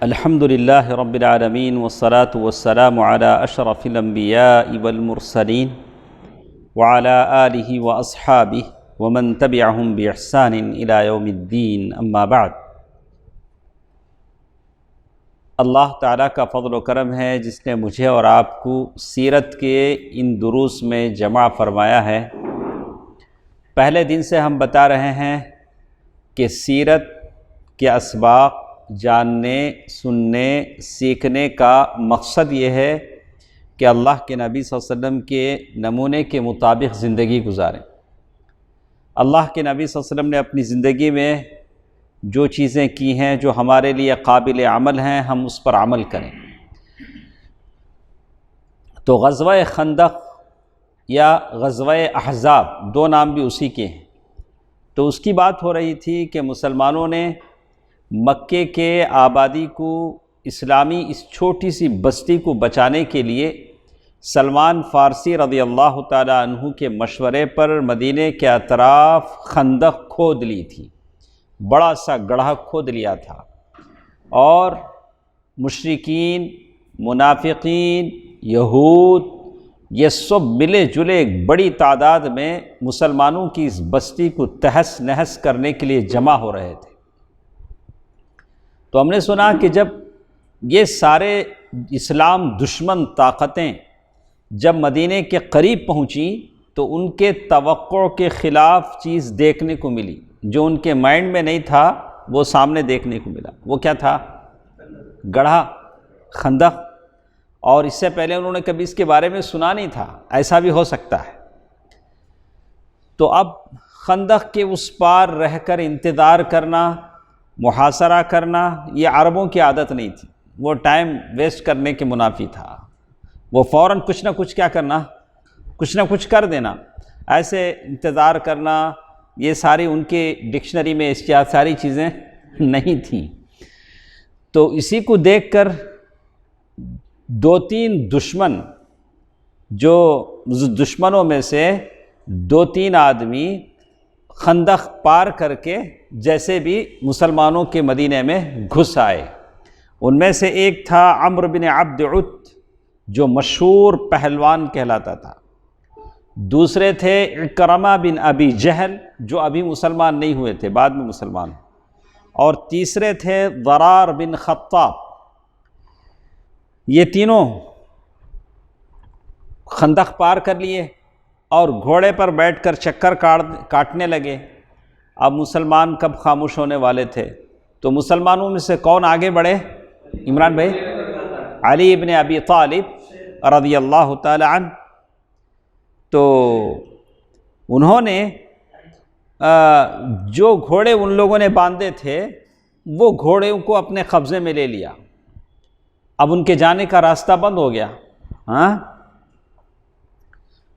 الحمد للہ رب العالمین والصلاة والسلام علی اشرف الانبیاء والمرسلین وعلی آلہ واصحابہ ومن تبعہم باحسان الی یوم الدین اما بعد۔ اللہ تعالیٰ کا فضل و کرم ہے جس نے مجھے اور آپ کو سیرت کے ان دروس میں جمع فرمایا ہے۔ پہلے دن سے ہم بتا رہے ہیں کہ سیرت کے اسباق جاننے، سننے، سیکھنے کا مقصد یہ ہے کہ اللہ کے نبی صلی اللہ علیہ وسلم کے نمونے کے مطابق زندگی گزاریں۔ اللہ کے نبی صلی اللہ علیہ وسلم نے اپنی زندگی میں جو چیزیں کی ہیں جو ہمارے لیے قابل عمل ہیں، ہم اس پر عمل کریں۔ تو غزوہ خندق یا غزوہ احزاب دو نام بھی اسی کے ہیں۔ تو اس کی بات ہو رہی تھی کہ مسلمانوں نے مکے کے آبادی کو، اسلامی اس چھوٹی سی بستی کو بچانے کے لیے سلمان فارسی رضی اللہ تعالی عنہ کے مشورے پر مدینے کے اطراف خندق کھود لی تھی، بڑا سا گڑھا کھود لیا تھا، اور مشرکین، منافقین، یہود، یہ سب ملے جلے ایک بڑی تعداد میں مسلمانوں کی اس بستی کو تہس نہس کرنے کے لیے جمع ہو رہے تھے۔ تو ہم نے سنا کہ جب یہ سارے اسلام دشمن طاقتیں جب مدینے کے قریب پہنچیں تو ان کے توقع کے خلاف چیز دیکھنے کو ملی، جو ان کے مائنڈ میں نہیں تھا وہ سامنے دیکھنے کو ملا۔ وہ کیا تھا؟ گڑھا، خندق۔ اور اس سے پہلے انہوں نے کبھی اس کے بارے میں سنا نہیں تھا، ایسا بھی ہو سکتا ہے۔ تو اب خندق کے اس پار رہ کر انتظار کرنا، محاصرہ کرنا، یہ عربوں کی عادت نہیں تھی۔ وہ ٹائم ویسٹ کرنے کے منافی تھا۔ وہ فوراً کچھ نہ کچھ کیا کرنا، کچھ نہ کچھ کر دینا۔ ایسے انتظار کرنا، یہ ساری ان کے ڈکشنری میں اس ساری چیزیں نہیں تھیں۔ تو اسی کو دیکھ کر دو تین دشمن، جو دشمنوں میں سے دو تین آدمی خندق پار کر کے جیسے بھی مسلمانوں کے مدینے میں گھس آئے۔ ان میں سے ایک تھا عمرو بن عبد عت، جو مشہور پہلوان کہلاتا تھا۔ دوسرے تھے اکرمہ بن ابی جہل، جو ابھی مسلمان نہیں ہوئے تھے، بعد میں مسلمان۔ اور تیسرے تھے ضرار بن خطاب۔ یہ تینوں خندق پار کر لیے اور گھوڑے پر بیٹھ کر چکر کاٹنے لگے۔ اب مسلمان کب خاموش ہونے والے تھے؟ تو مسلمانوں میں سے کون آگے بڑھے؟ عمران بھائی، علی ابن ابی طالب رضی اللہ تعالی عنہ۔ تو انہوں نے جو گھوڑے ان لوگوں نے باندھے تھے وہ گھوڑے کو اپنے قبضے میں لے لیا۔ اب ان کے جانے کا راستہ بند ہو گیا۔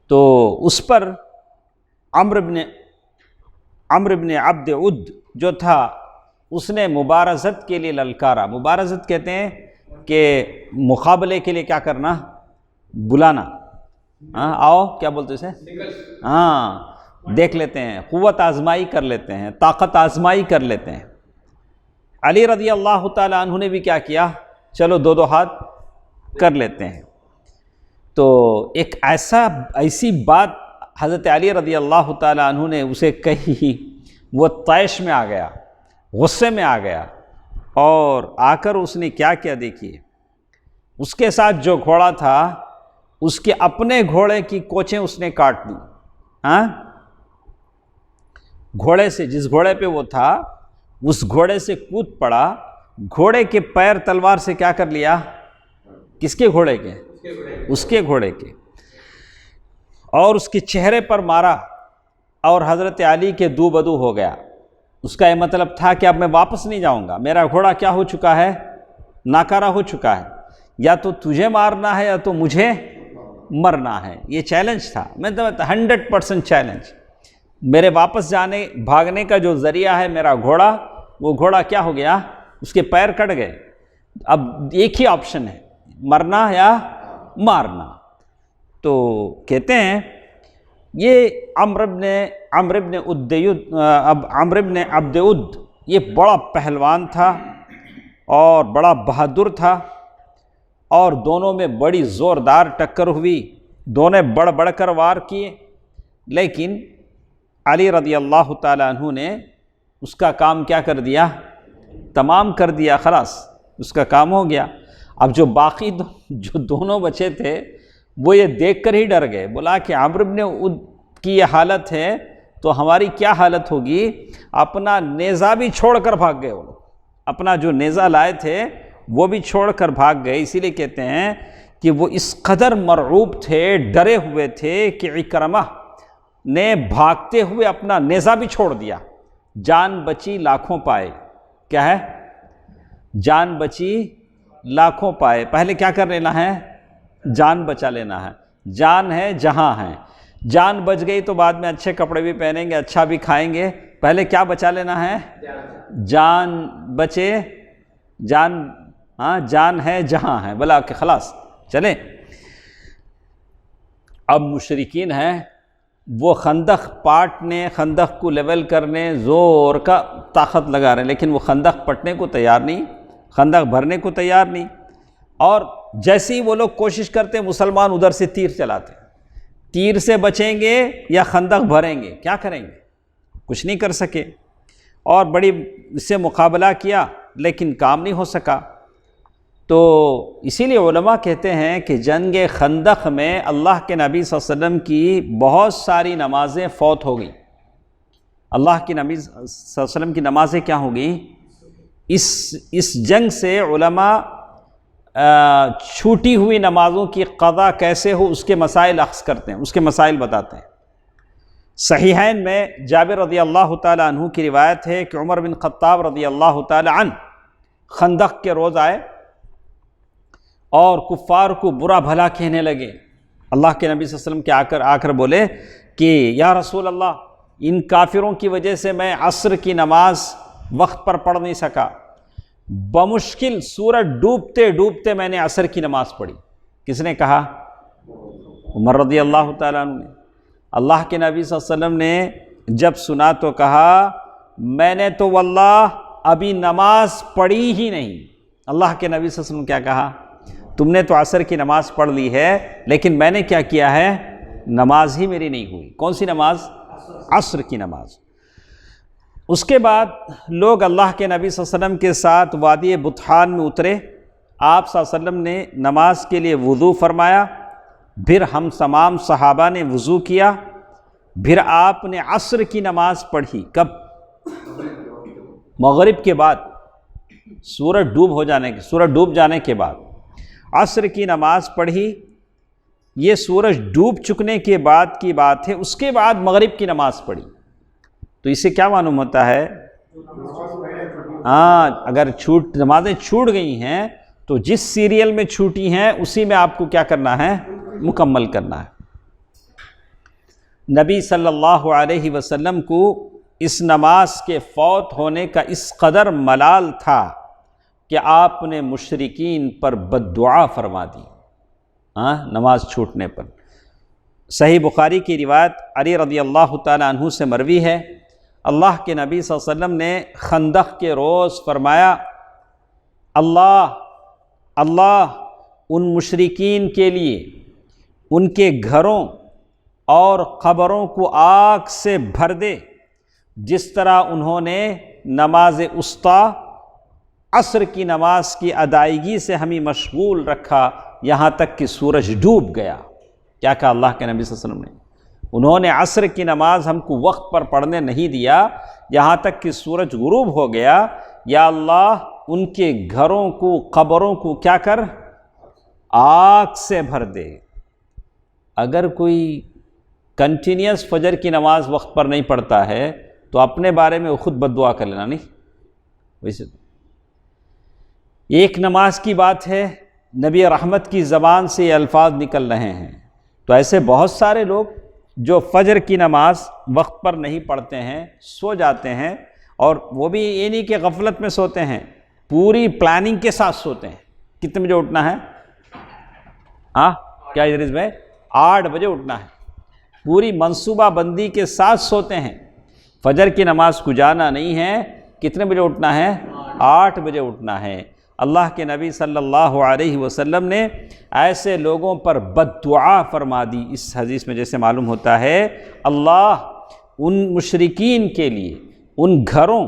تو اس پر عمرو بن عبد عد جو تھا، اس نے مبارزت کے لیے للکارا۔ مبارزت کہتے ہیں کہ مقابلے کے لیے کیا کرنا، بلانا۔ آؤ، کیا بولتے اسے؟ دیکھ لیتے ہیں، قوت آزمائی کر لیتے ہیں، طاقت آزمائی کر لیتے ہیں۔ علی رضی اللہ تعالی عنہ نے بھی کیا کیا؟ چلو دو دو ہاتھ کر لیتے ہیں۔ تو ایک ایسی بات حضرت علی رضی اللہ تعالی عنہ نے اسے کہی، وہ طیش میں آ گیا، غصے میں آ گیا، اور آ کر اس نے کیا کیا دیکھیے۔ اس کے ساتھ جو گھوڑا تھا، اس کے اپنے گھوڑے کی کوچیں اس نے کاٹ دی۔ گھوڑے سے، جس گھوڑے پہ وہ تھا اس گھوڑے سے کود پڑا، گھوڑے کے پیر تلوار سے کیا کر لیا؟ کس کے گھوڑے کے؟ اس کے گھوڑے کے۔ اور اس کے چہرے پر مارا، اور حضرت علی کے دو بدو ہو گیا۔ اس کا یہ مطلب تھا کہ اب میں واپس نہیں جاؤں گا، میرا گھوڑا کیا ہو چکا ہے؟ ناکارہ ہو چکا ہے۔ یا تو تجھے مارنا ہے یا تو مجھے مرنا ہے۔ یہ چیلنج تھا، میں 100% چیلنج۔ میرے واپس جانے، بھاگنے کا جو ذریعہ ہے میرا گھوڑا، وہ گھوڑا کیا ہو گیا؟ اس کے پیر کٹ گئے۔ اب ایک ہی آپشن ہے، مرنا یا مارنا۔ تو کہتے ہیں یہ عمرو بن عبد عد یہ بڑا پہلوان تھا، اور بڑا بہادر تھا، اور دونوں میں بڑی زوردار ٹکر ہوئی، دونوں بڑھ بڑھ کر وار کیے، لیکن علی رضی اللہ تعالیٰ عنہ نے اس کا کام کیا کر دیا؟ تمام کر دیا، خلاص اس کا کام ہو گیا۔ اب جو باقی جو دونوں بچے تھے وہ یہ دیکھ کر ہی ڈر گئے، بولا کہ عمرو بن عد کی یہ حالت ہے تو ہماری کیا حالت ہوگی؟ اپنا نیزہ بھی چھوڑ کر بھاگ گئے، وہ لوگ اپنا جو نیزہ لائے تھے وہ بھی چھوڑ کر بھاگ گئے۔ اسی لیے کہتے ہیں کہ وہ اس قدر مرعوب تھے، ڈرے ہوئے تھے کہ اکرمہ نے بھاگتے ہوئے اپنا نیزہ بھی چھوڑ دیا۔ جان بچی لاکھوں پائے، کیا ہے؟ جان بچی لاکھوں پائے۔ پہلے کیا کر لینا ہے؟ جان بچا لینا ہے۔ جان ہے جہاں ہے، جان بچ گئی تو بعد میں اچھے کپڑے بھی پہنیں گے، اچھا بھی کھائیں گے۔ پہلے کیا بچا لینا ہے؟ جان بچے، جان ہے جہاں ہے، بلا کہ خلاص چلیں۔ اب مشرکین ہیں وہ خندق پاٹنے، خندق کو لیول کرنے زور کا طاقت لگا رہے ہیں، لیکن وہ خندق پٹنے کو تیار نہیں، خندق بھرنے کو تیار نہیں۔ اور جیسی وہ لوگ کوشش کرتے ہیں مسلمان ادھر سے تیر چلاتے، تیر سے بچیں گے یا خندق بھریں گے، کیا کریں گے؟ کچھ نہیں کر سکے، اور بڑی اس سے مقابلہ کیا لیکن کام نہیں ہو سکا۔ تو اسی لیے علماء کہتے ہیں کہ جنگ خندق میں اللہ کے نبی صلی اللہ علیہ وسلم کی بہت ساری نمازیں فوت ہو گئیں۔ اللہ کے نبی صلی اللہ علیہ وسلم کی نمازیں کیا ہو گئیں؟ اس جنگ سے علماء چھوٹی ہوئی نمازوں کی قضا کیسے ہو اس کے مسائل اخذ کرتے ہیں، اس کے مسائل بتاتے ہیں۔ صحیحین میں جابر رضی اللہ تعالیٰ عنہ کی روایت ہے کہ عمر بن خطاب رضی اللہ تعالیٰ عنہ خندق کے روز آئے اور کفار کو برا بھلا کہنے لگے۔ اللہ کے نبی صلی اللہ علیہ وسلم کے آ کر بولے کہ یا رسول اللہ، ان کافروں کی وجہ سے میں عصر کی نماز وقت پر پڑھ نہیں سکا، بمشکل سورج ڈوبتے ڈوبتے میں نے عصر کی نماز پڑھی۔ کس نے کہا؟ عمر رضی اللہ تعالیٰ عنہ نے۔ اللہ کے نبی صلی اللہ علیہ وسلم نے جب سنا تو کہا میں نے تو واللہ ابھی نماز پڑھی ہی نہیں۔ اللہ کے نبی صلی اللہ علیہ وسلم کیا کہا؟ تم نے تو عصر کی نماز پڑھ لی ہے، لیکن میں نے کیا کیا ہے؟ نماز ہی میری نہیں ہوئی۔ کون سی نماز؟ عصر کی نماز۔ اس کے بعد لوگ اللہ کے نبی صلی اللہ علیہ وسلم کے ساتھ وادی بطحان میں اترے، آپ صلی اللہ علیہ وسلم نے نماز کے لیے وضو فرمایا، پھر ہم تمام صحابہ نے وضو کیا، پھر آپ نے عصر کی نماز پڑھی۔ کب؟ مغرب کے بعد، سورج ڈوب جانے کے بعد عصر کی نماز پڑھی۔ یہ سورج ڈوب چکنے کے بعد کی بات ہے، اس کے بعد مغرب کی نماز پڑھی۔ تو اس سے کیا معلوم ہوتا ہے؟ اگر نمازیں چھوٹ گئی ہیں تو جس سیریل میں چھوٹی ہیں اسی میں آپ کو کیا کرنا ہے؟ مکمل کرنا ہے۔ نبی صلی اللہ علیہ وسلم کو اس نماز کے فوت ہونے کا اس قدر ملال تھا کہ آپ نے مشرکین پر بد دعا فرما دی نماز چھوٹنے پر۔ صحیح بخاری کی روایت علی رضی اللہ تعالیٰ عنہ سے مروی ہے، اللہ کے نبی صلی اللہ علیہ وسلم نے خندق کے روز فرمایا اللہ ان مشرکین کے لیے ان کے گھروں اور قبروں کو آگ سے بھر دے، جس طرح انہوں نے نماز وسطیٰ عصر کی نماز کی ادائیگی سے ہمیں مشغول رکھا یہاں تک کہ سورج ڈوب گیا۔ کیا کہا اللہ کے نبی صلی اللہ علیہ وسلم نے؟ انہوں نے عصر کی نماز ہم کو وقت پر پڑھنے نہیں دیا یہاں تک کہ سورج غروب ہو گیا۔ یا اللہ ان کے گھروں کو قبروں کو کیا کر؟ آگ سے بھر دے۔ اگر کوئی کنٹینیوس فجر کی نماز وقت پر نہیں پڑھتا ہے تو اپنے بارے میں خود بد دعا کر لینا، نہیں ویسے ایک نماز کی بات ہے، نبی رحمت کی زبان سے یہ الفاظ نکل رہے ہیں، تو ایسے بہت سارے لوگ جو فجر کی نماز وقت پر نہیں پڑھتے ہیں، سو جاتے ہیں، اور وہ بھی یہ نہیں کہ غفلت میں سوتے ہیں، پوری پلاننگ کے ساتھ سوتے ہیں۔ کتنے بجے اٹھنا ہے؟ کیا ادریس بھائی؟ 8 بجے اٹھنا ہے، پوری منصوبہ بندی کے ساتھ سوتے ہیں۔ فجر کی نماز کو جانا نہیں ہے، کتنے بجے اٹھنا ہے؟ 8 بجے اٹھنا ہے۔ اللہ کے نبی صلی اللہ علیہ وسلم نے ایسے لوگوں پر بد دعا فرما دی۔ اس حدیث میں جیسے معلوم ہوتا ہے اللہ ان مشرکین کے لیے ان گھروں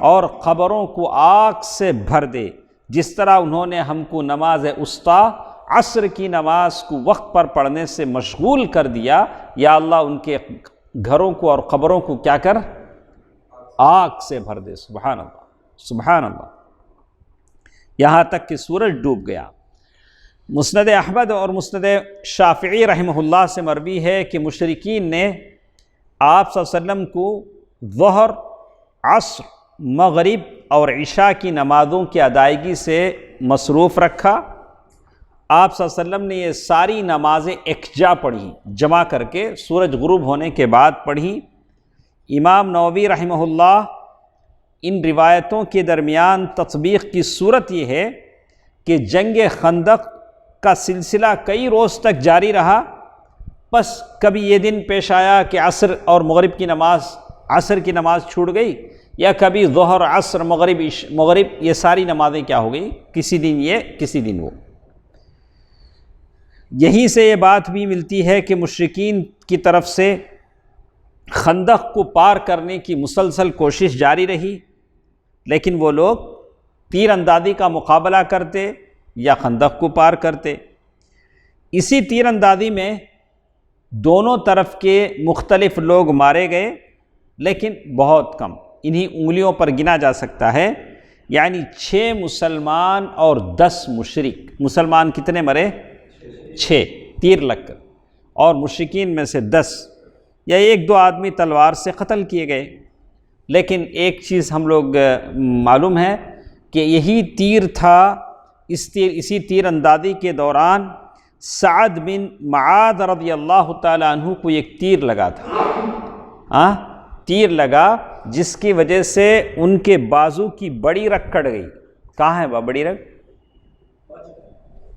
اور قبروں کو آگ سے بھر دے، جس طرح انہوں نے ہم کو نماز وسطیٰ عصر کی نماز کو وقت پر پڑھنے سے مشغول کر دیا، یا اللہ ان کے گھروں کو اور قبروں کو کیا کر، آگ سے بھر دے۔ سبحان اللہ، سبحان اللہ، یہاں تک کہ سورج ڈوب گیا۔ مسند احمد اور مسند شافعی رحمہ اللہ سے مروی ہے کہ مشرکین نے آپ صلی اللہ علیہ وسلم کو ظہر، عصر، مغرب اور عشاء کی نمازوں کی ادائیگی سے مصروف رکھا۔ آپ صلی اللہ علیہ وسلم نے یہ ساری نمازیں یکجا پڑھی، جمع کر کے سورج غروب ہونے کے بعد پڑھی۔ امام نووی رحمہ اللہ ان روایتوں کے درمیان تطبیق کی صورت یہ ہے کہ جنگ خندق کا سلسلہ کئی روز تک جاری رہا، بس کبھی یہ دن پیش آیا کہ عصر اور مغرب کی نماز، عصر کی نماز چھوٹ گئی، یا کبھی ظہر، عصر، مغرب یہ ساری نمازیں کیا ہو گئی، کسی دن یہ کسی دن وہ۔ یہیں سے یہ بات بھی ملتی ہے کہ مشرکین کی طرف سے خندق کو پار کرنے کی مسلسل کوشش جاری رہی، لیکن وہ لوگ تیر اندازی کا مقابلہ کرتے یا خندق کو پار کرتے۔ اسی تیر اندازی میں دونوں طرف کے مختلف لوگ مارے گئے، لیکن بہت کم، انہی انگلیوں پر گنا جا سکتا ہے، یعنی 6 مسلمان اور 10 مشرک۔ مسلمان کتنے مرے؟ 6 تیر لگ کر، اور مشرکین میں سے 10 یا 1-2 آدمی تلوار سے قتل کیے گئے۔ لیکن ایک چیز ہم لوگ معلوم ہے کہ یہی تیر تھا، اسی تیر اندازی کے دوران سعد بن معاذ رضی اللہ تعالی عنہ کو ایک تیر لگا تھا، تیر لگا جس کی وجہ سے ان کے بازو کی بڑی رگ کٹ گئی۔ کہاں ہے وہ بڑی رگ؟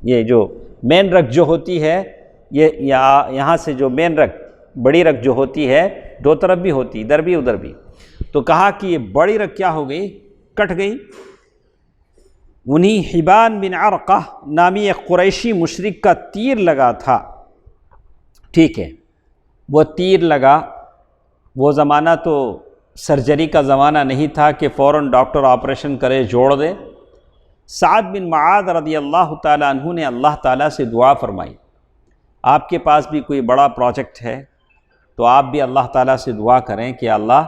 یہ جو مین رگ جو ہوتی ہے، یہ یہاں سے جو مین رگ، بڑی رگ جو ہوتی ہے، 2 طرف بھی ہوتی، ادھر بھی ادھر بھی، تو کہا کہ یہ بڑی رگ کیا ہو گئی، کٹ گئی۔ انہی حبان بن عرقہ نامی ایک قریشی مشرک کا تیر لگا تھا، ٹھیک ہے، وہ تیر لگا۔ وہ زمانہ تو سرجری کا زمانہ نہیں تھا کہ فوراً ڈاکٹر آپریشن کرے، جوڑ دے۔ سعد بن معاذ رضی اللہ تعالیٰ عنہ نے اللہ تعالیٰ سے دعا فرمائی، آپ کے پاس بھی کوئی بڑا پروجیکٹ ہے تو آپ بھی اللہ تعالیٰ سے دعا کریں کہ اللہ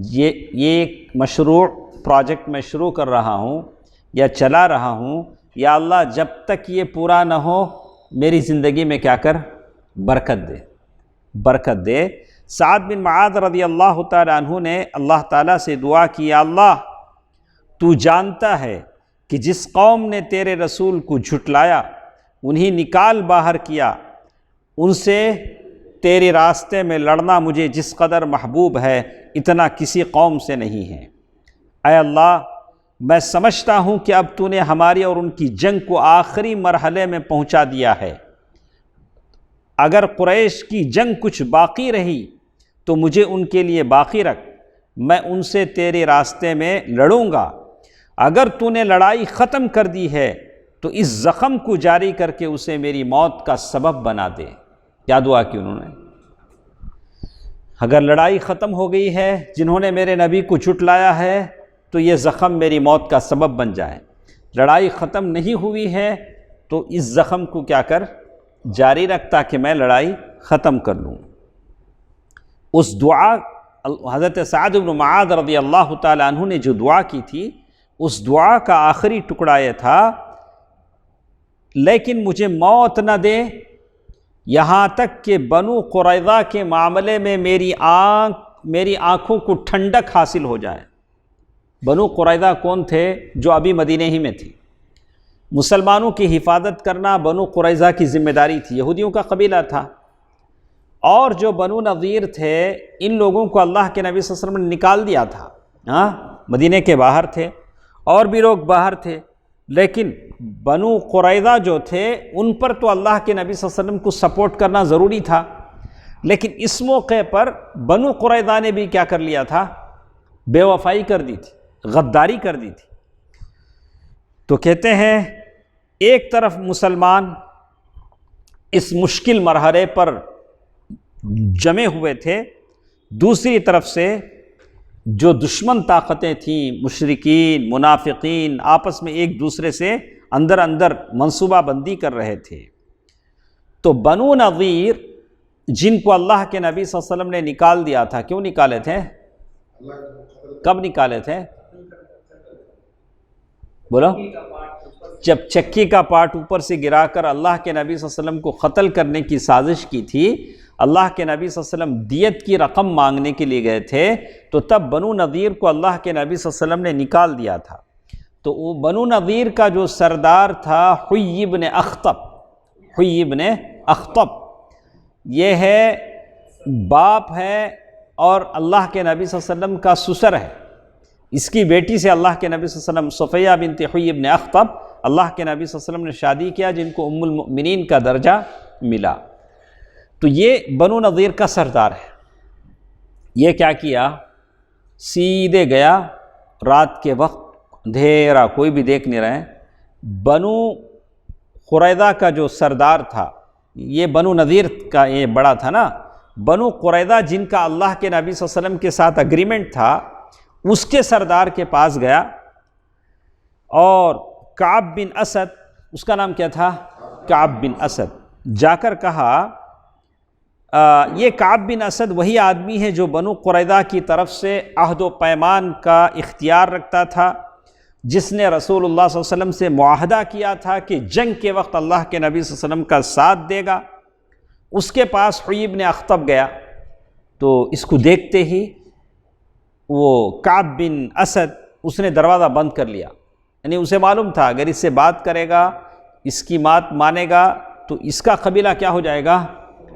یہ ایک مشروع پروجیکٹ میں شروع کر رہا ہوں یا چلا رہا ہوں، یا اللہ جب تک یہ پورا نہ ہو میری زندگی میں کیا کر، برکت دے، برکت دے۔ سعد بن معاذ رضی اللہ تعالیٰ عنہ نے اللہ تعالیٰ سے دعا کی، یا اللہ تو جانتا ہے کہ جس قوم نے تیرے رسول کو جھٹلایا، انہیں نکال باہر کیا، ان سے تیرے راستے میں لڑنا مجھے جس قدر محبوب ہے اتنا کسی قوم سے نہیں ہے۔ اے اللہ میں سمجھتا ہوں کہ اب تو نے ہماری اور ان کی جنگ کو آخری مرحلے میں پہنچا دیا ہے، اگر قریش کی جنگ کچھ باقی رہی تو مجھے ان کے لیے باقی رکھ، میں ان سے تیرے راستے میں لڑوں گا، اگر تو نے لڑائی ختم کر دی ہے تو اس زخم کو جاری کر کے اسے میری موت کا سبب بنا دے۔ کیا دعا کی انہوں نے؟ اگر لڑائی ختم ہو گئی ہے، جنہوں نے میرے نبی کو جھٹلایا ہے تو یہ زخم میری موت کا سبب بن جائے۔ لڑائی ختم نہیں ہوئی ہے تو اس زخم کو کیا کر، جاری رکھ، تاکہ میں لڑائی ختم کر لوں۔ اس دعا حضرت سعد بن معاذ رضی اللہ تعالیٰ عنہ نے جو دعا کی تھی، اس دعا کا آخری ٹکڑا یہ تھا، لیکن مجھے موت نہ دے یہاں تک کہ بنو قریظہ کے معاملے میں میری آنکھوں کو ٹھنڈک حاصل ہو جائے۔ بنو قریظہ کون تھے؟ جو ابھی مدینہ ہی میں تھی۔ مسلمانوں کی حفاظت کرنا بنو قریظہ کی ذمہ داری تھی، یہودیوں کا قبیلہ تھا، اور جو بنو نذیر تھے ان لوگوں کو اللہ کے نبی صلی اللہ علیہ وسلم نے نکال دیا تھا، مدینہ کے باہر تھے، اور بھی لوگ باہر تھے، لیکن بنو قریظہ جو تھے ان پر تو اللہ کے نبی صلی اللہ علیہ وسلم کو سپورٹ کرنا ضروری تھا، لیکن اس موقع پر بنو قریظہ نے بھی کیا کر لیا تھا؟ بے وفائی کر دی تھی، غداری کر دی تھی۔ تو کہتے ہیں ایک طرف مسلمان اس مشکل مرحلے پر جمے ہوئے تھے، دوسری طرف سے جو دشمن طاقتیں تھیں، مشرکین، منافقین، آپس میں ایک دوسرے سے اندر اندر منصوبہ بندی کر رہے تھے۔ تو بنو نضیر جن کو اللہ کے نبی صلی اللہ علیہ وسلم نے نکال دیا تھا، کیوں نکالے تھے؟ کب نکالے تھے؟ بولو۔ جب چکی کا پارٹ اوپر سے گرا کر اللہ کے نبی صلی اللہ علیہ وسلم کو قتل کرنے کی سازش کی تھی، اللہ کے نبی صلی اللہ علیہ وسلم دیت کی رقم مانگنے کے لیے گئے تھے، تو تب بنو نضیر کو اللہ کے نبی صلی اللہ علیہ وسلم نے نکال دیا تھا۔ تو وہ بنو نضیر کا جو سردار تھا حیی بن اخطب، حیی بن اخطب، یہ ہے باپ ہے اور اللہ کے نبی صلی اللہ علیہ وسلم کا سسر ہے۔ اس کی بیٹی سے اللہ کے نبی صلی اللہ علیہ وسلم صفیہ بنت حیی بن اخطب اللہ کے نبی صلی اللہ علیہ وسلم نے شادی کیا، جن کو ام المؤمنین کا درجہ ملا۔ تو یہ بنو نضیر کا سردار ہے۔ یہ کیا کیا؟ سیدھے گیا رات کے وقت، اندھیرا، کوئی بھی دیکھ نہیں رہے، بنو قریظہ کا جو سردار تھا، یہ بنو نضیر کا یہ بڑا تھا نا، بنو قریظہ جن کا اللہ کے نبی صلی اللہ علیہ وسلم کے ساتھ اگریمنٹ تھا، اس کے سردار کے پاس گیا، اور کعب بن اسد، اس کا نام کیا تھا؟ کعب بن اسد، جا کر کہا یہ کعب بن اسد وہی آدمی ہے جو بنو قریظہ کی طرف سے عہد و پیمان کا اختیار رکھتا تھا، جس نے رسول اللہ صلی اللہ علیہ وسلم سے معاہدہ کیا تھا کہ جنگ کے وقت اللہ کے نبی صلی اللہ علیہ وسلم کا ساتھ دے گا۔ اس کے پاس حیی بن اخطب گیا، تو اس کو دیکھتے ہی وہ کعب بن اسد اس نے دروازہ بند کر لیا، یعنی اسے معلوم تھا اگر اس سے بات کرے گا، اس کی بات مانے گا، تو اس کا قبیلہ کیا ہو جائے گا؟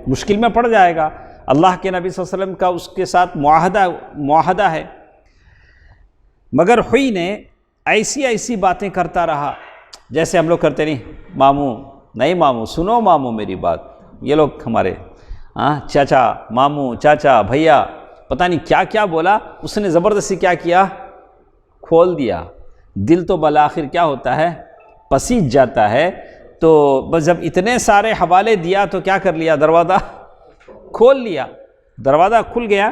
مشکل میں پڑ جائے گا۔ اللہ کے نبی صلی اللہ علیہ وسلم کا اس کے ساتھ معاہدہ ہے۔ مگر حیی نے ایسی باتیں کرتا رہا جیسے ہم لوگ کرتے نہیں، ماموں، نہیں ماموں سنو ماموں میری بات، یہ لوگ ہمارے چاچا، ماموں، چاچا، بھیا، پتہ نہیں کیا کیا بولا۔ اس نے زبردستی کیا کیا؟ کھول دیا۔ دل تو بالآخر کیا ہوتا ہے؟ پسیج جاتا ہے۔ تو بس جب اتنے سارے حوالے دیا تو کیا کر لیا؟ دروازہ کھول لیا۔ دروازہ کھل گیا۔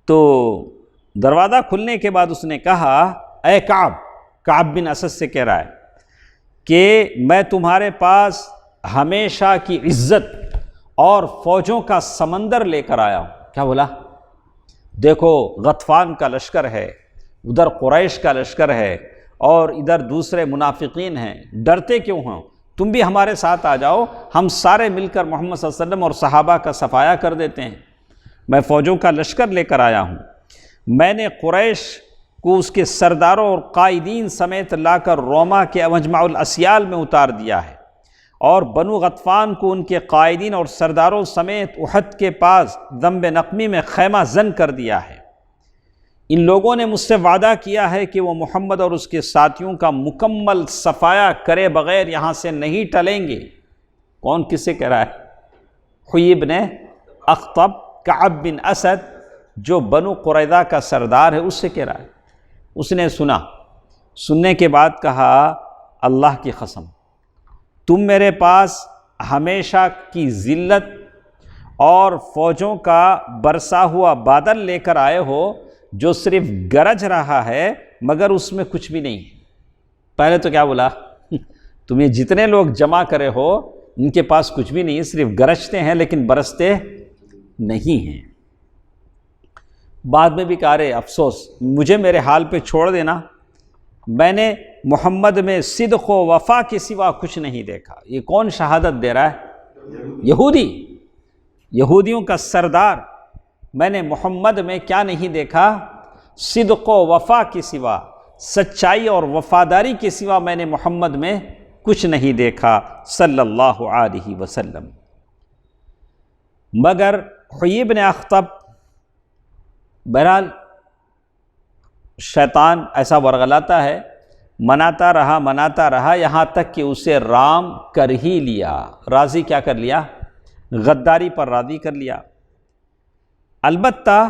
تو دروازہ کھلنے کے بعد اس نے کہا، اے کعب، کعب بن اسد سے کہہ رہا ہے کہ میں تمہارے پاس ہمیشہ کی عزت اور فوجوں کا سمندر لے کر آیا ہوں۔ کیا بولا؟ دیکھو غطفان کا لشکر ہے، ادھر قریش کا لشکر ہے، اور ادھر دوسرے منافقین ہیں، ڈرتے کیوں ہوں؟ تم بھی ہمارے ساتھ آ جاؤ، ہم سارے مل کر محمد صلی اللہ علیہ وسلم اور صحابہ کا صفایا کر دیتے ہیں۔ میں فوجوں کا لشکر لے کر آیا ہوں۔ میں نے قریش کو اس کے سرداروں اور قائدین سمیت لا کر روما کے مجمع الاسیال میں اتار دیا ہے، اور بنو غطفان کو ان کے قائدین اور سرداروں سمیت احد کے پاس ذنب نقمی میں خیمہ زن کر دیا ہے۔ ان لوگوں نے مجھ سے وعدہ کیا ہے کہ وہ محمد اور اس کے ساتھیوں کا مکمل صفایا کرے بغیر یہاں سے نہیں ٹلیں گے۔ کون کس سے کہہ رہا ہے؟ حیی بن اخطب، کعب بن اسد جو بنو قریظہ کا سردار ہے، اس سے کہہ رہا ہے۔ اس نے سنا، سننے کے بعد کہا، اللہ کی قسم تم میرے پاس ہمیشہ کی ذلت اور فوجوں کا برسا ہوا بادل لے کر آئے ہو جو صرف گرج رہا ہے مگر اس میں کچھ بھی نہیں ہے۔ پہلے تو کیا بولا؟ تمہیں جتنے لوگ جمع کرے ہو ان کے پاس کچھ بھی نہیں ہے، صرف گرجتے ہیں لیکن برستے نہیں ہیں۔ بعد میں بھی کہا، رہے افسوس، مجھے میرے حال پہ چھوڑ دینا، میں نے محمد میں صدق و وفا کے سوا کچھ نہیں دیکھا۔ یہ کون شہادت دے رہا ہے؟ یہودیوں کا سردار، میں نے محمد میں کیا نہیں دیکھا؟ صدق و وفا کے سوا، سچائی اور وفاداری کے سوا میں نے محمد میں کچھ نہیں دیکھا صلی اللہ علیہ وسلم۔ مگر حیی بن اخطب، بہرحال شیطان ایسا ورغلاتا ہے، مناتا رہا یہاں تک کہ اسے رام کر ہی لیا، راضی کیا کر لیا؟ غداری پر راضی کر لیا۔ البتہ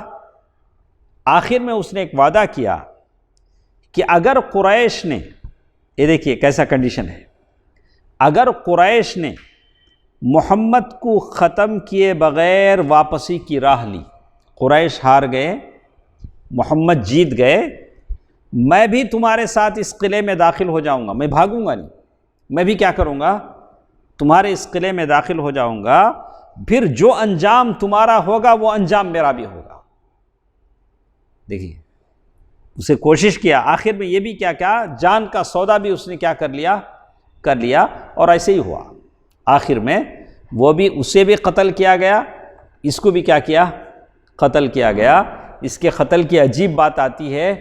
آخر میں اس نے ایک وعدہ کیا کہ اگر قریش نے، یہ دیکھیے کیسا کنڈیشن ہے، اگر قریش نے محمد کو ختم کیے بغیر واپسی کی راہ لی، قریش ہار گئے، محمد جیت گئے، میں بھی تمہارے ساتھ اس قلعے میں داخل ہو جاؤں گا، میں بھاگوں گا نہیں، میں بھی کیا کروں گا، تمہارے اس قلعے میں داخل ہو جاؤں گا، پھر جو انجام تمہارا ہوگا وہ انجام میرا بھی ہوگا۔ دیکھیے اسے کوشش کیا، آخر میں یہ بھی کیا جان کا سودا بھی اس نے کیا کر لیا، اور ایسے ہی ہوا۔ آخر میں وہ بھی، اسے بھی قتل کیا گیا، اس کو بھی کیا قتل کیا گیا۔ اس کے قتل کی عجیب بات آتی ہے،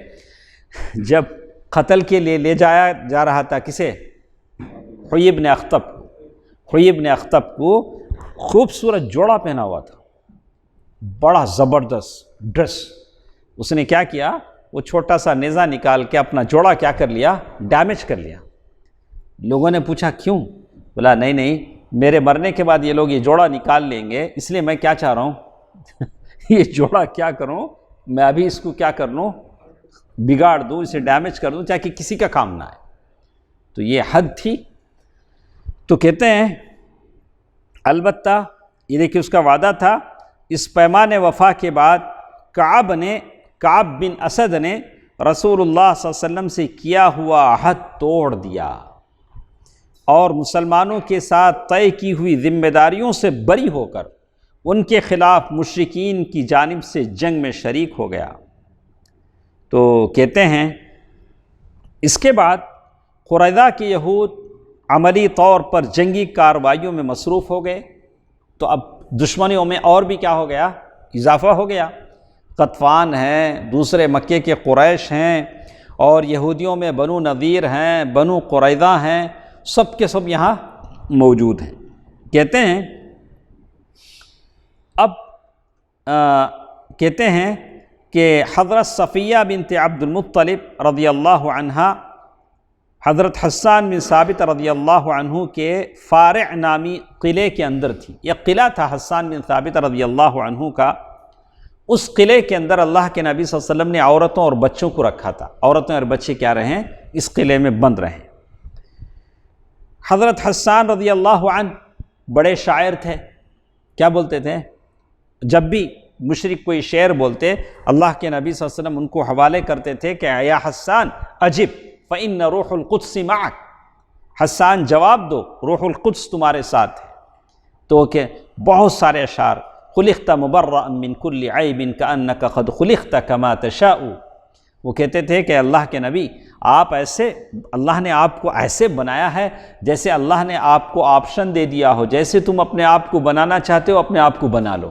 جب قتل کے لیے لے جایا جا رہا تھا کسے، حیی بن اخطب کو خوبصورت جوڑا پہنا ہوا تھا، بڑا زبردست ڈریس، اس نے کیا کیا، وہ چھوٹا سا نیزہ نکال کے اپنا جوڑا کیا کر لیا، ڈیمیج کر لیا۔ لوگوں نے پوچھا کیوں؟ بولا نہیں، میرے مرنے کے بعد یہ لوگ یہ جوڑا نکال لیں گے، اس لیے میں کیا چاہ رہا ہوں یہ جوڑا کیا کروں، میں ابھی اس کو کیا کر لوں، بگاڑ دوں، اسے ڈیمیج کر دوں تاکہ کسی کا کام نہ آئے۔ تو یہ حد تھی۔ تو کہتے ہیں البتہ یہ دیکھیں اس کا وعدہ تھا، اس پیمان وفا کے بعد کعب بن اسد نے رسول اللہ صلی اللہ علیہ وسلم سے کیا ہوا عہد توڑ دیا اور مسلمانوں کے ساتھ طے کی ہوئی ذمہ داریوں سے بری ہو کر ان کے خلاف مشرکین کی جانب سے جنگ میں شریک ہو گیا۔ تو کہتے ہیں اس کے بعد قریظہ کے یہود عملی طور پر جنگی کارروائیوں میں مصروف ہو گئے، تو اب دشمنیوں میں اور بھی کیا ہو گیا، اضافہ ہو گیا۔ غطفان ہیں، دوسرے مکے کے قریش ہیں، اور یہودیوں میں بنو نذیر ہیں، بنو قریظہ ہیں، سب کے سب یہاں موجود ہیں۔ کہتے ہیں اب کہتے ہیں کہ حضرت صفیہ بنت عبد المطلب رضی اللہ عنہا حضرت حسان بن ثابت رضی اللہ عنہ کے فارع نامی قلعے کے اندر تھی۔ یہ قلعہ تھا حسان بن ثابت رضی اللہ عنہ کا، اس قلعے کے اندر اللہ کے نبی صلی اللہ علیہ وسلم نے عورتوں اور بچوں کو رکھا تھا، عورتیں اور بچے کیا رہیں، اس قلعے میں بند رہیں۔ حضرت حسان رضی اللہ عنہ بڑے شاعر تھے، کیا بولتے تھے، جب بھی مشرک کوئی شعر بولتے اللہ کے نبی صلی اللہ علیہ وسلم ان کو حوالے کرتے تھے کہ یا حسان اجب فإن روح القدس معک، حسان جواب دو، روح القدس تمہارے ساتھ ہے۔ تو کہ بہت سارے اشعار، خلقت مبرأ من کل عیب کأنک قد خلقت کما تشاء، وہ کہتے تھے کہ اللہ کے نبی آپ ایسے، اللہ نے آپ کو ایسے بنایا ہے جیسے اللہ نے آپ کو آپشن دے دیا ہو، جیسے تم اپنے آپ کو بنانا چاہتے ہو اپنے آپ کو بنا لو،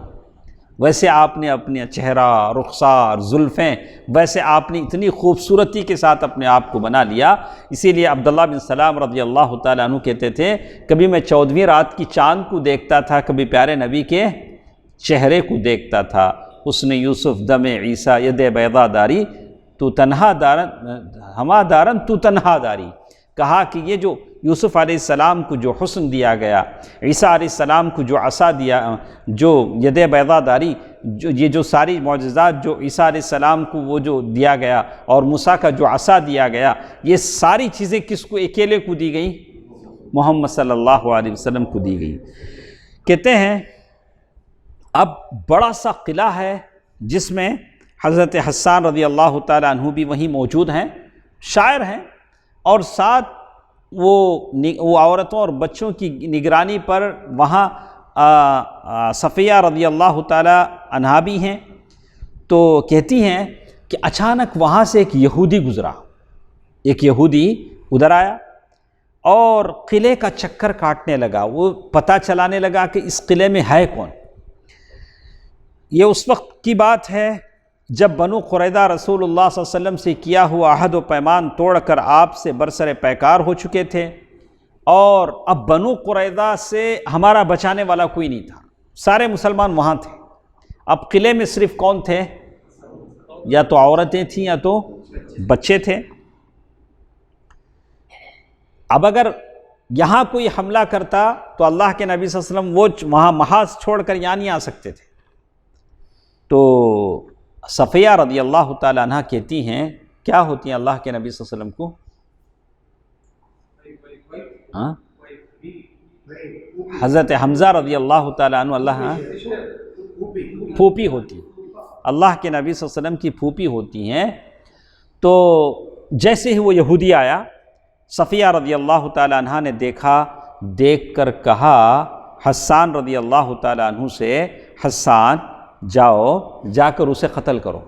ویسے آپ نے اپنے چہرہ، رخسار، زلفیں، ویسے آپ نے اتنی خوبصورتی کے ساتھ اپنے آپ کو بنا لیا۔ اسی لیے عبداللہ بن سلام رضی اللہ تعالیٰ عنہ کہتے تھے کبھی میں 14ویں رات کی چاند کو دیکھتا تھا، کبھی پیارے نبی کے چہرے کو دیکھتا تھا۔ حسن یوسف دم عیسیٰ ید بیضا داری، تو تنہا دارن ہما دارن تو تنہا داری، کہا کہ یہ جو یوسف علیہ السلام کو جو حسن دیا گیا، عیسیٰ علیہ السلام کو جو عصا دیا، جو ید بیضا داری، یہ جو ساری معجزات جو عیسیٰ علیہ السلام کو وہ جو دیا گیا، اور موسیٰ کا جو عصا دیا گیا، یہ ساری چیزیں کس کو اکیلے کو دی گئیں، محمد صلی اللہ علیہ وسلم کو دی گئی۔ کہتے ہیں اب بڑا سا قلعہ ہے جس میں حضرت حسان رضی اللہ تعالیٰ عنہ بھی وہیں موجود ہیں، شاعر ہیں، اور ساتھ وہ عورتوں اور بچوں کی نگرانی پر وہاں صفیہ رضی اللہ تعالیٰ عنہا بھی ہیں۔ تو کہتی ہیں کہ اچانک وہاں سے ایک یہودی گزرا، ایک یہودی ادھر آیا اور قلعے کا چکر کاٹنے لگا، وہ پتہ چلانے لگا کہ اس قلعے میں ہے کون۔ یہ اس وقت کی بات ہے جب بنو قریظہ رسول اللہ صلی اللہ علیہ وسلم سے کیا ہوا عہد و پیمان توڑ کر آپ سے برسر پیکار ہو چکے تھے، اور اب بنو قریظہ سے ہمارا بچانے والا کوئی نہیں تھا، سارے مسلمان وہاں تھے۔ اب قلعے میں صرف کون تھے، یا تو عورتیں تھیں یا تو بچے تھے۔ اب اگر یہاں کوئی حملہ کرتا تو اللہ کے نبی صلی اللہ علیہ وسلم وہ وہاں محاذ چھوڑ کر یہاں نہیں آ سکتے تھے۔ تو صفیہ رضی اللہ تعالیٰ عنہ کہتی ہیں کیا ہوتی ہیں اللہ کے نبی صلی اللہ علیہ وسلم کو؟ ہاں حضرت حمزہ رضی اللہ تعالیٰ عنہ پھوپھی ہوتی، اللہ کے نبی صلی اللہ علیہ وسلم کی پھوپھی ہوتی ہیں۔ تو جیسے ہی وہ یہودی آیا، صفیہ رضی اللہ تعالیٰ عنہ نے دیکھ کر کہا حسان رضی اللہ تعالیٰ عنہ سے، حسان جا کر اسے قتل کرو،